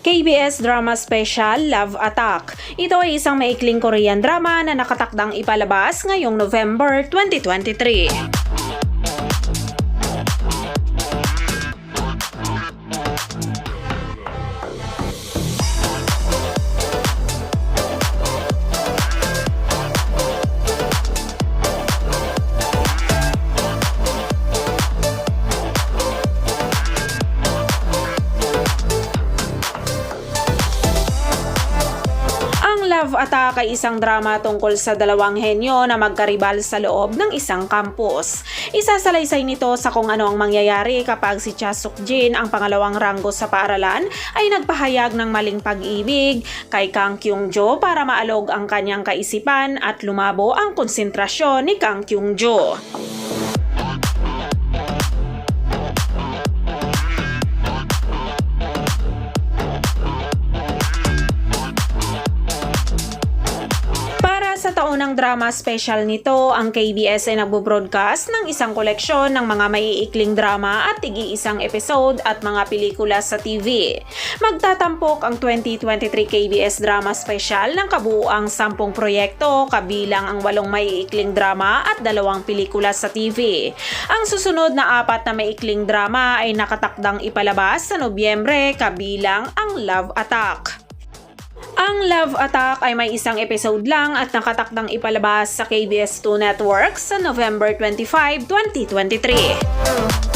KBS Drama Special, Love Attack. Ito ay isang maikling Korean drama na nakatakdang ipalabas ngayong November 2023. Love Attack ay isang drama tungkol sa dalawang henyo na magkaribal sa loob ng isang campus. Isasalaysay nito sa kung ano ang mangyayari kapag si Cha Suk-jin, ang pangalawang ranggo sa paaralan, ay nagpahayag ng maling pag-ibig kay Kang Kyung-jo para maalog ang kanyang kaisipan at lumabo ang konsentrasyon ni Kang Kyung-jo. Sa taunang drama special nito, ang KBS ay nagbo-broadcast ng isang koleksyon ng mga maiikling drama at tig-iisang episode at mga pelikula sa TV. Magtatampok ang 2023 KBS Drama Special ng kabuuang 10 proyekto kabilang ang 8 maiikling drama at 2 pelikula sa TV. Ang susunod na 4 na maiikling drama ay nakatakdang ipalabas sa Nobyembre kabilang ang Love Attack. Ang Love Attack ay may isang episode lang at nakatakdang ipalabas sa KBS2 Network sa November 25, 2023.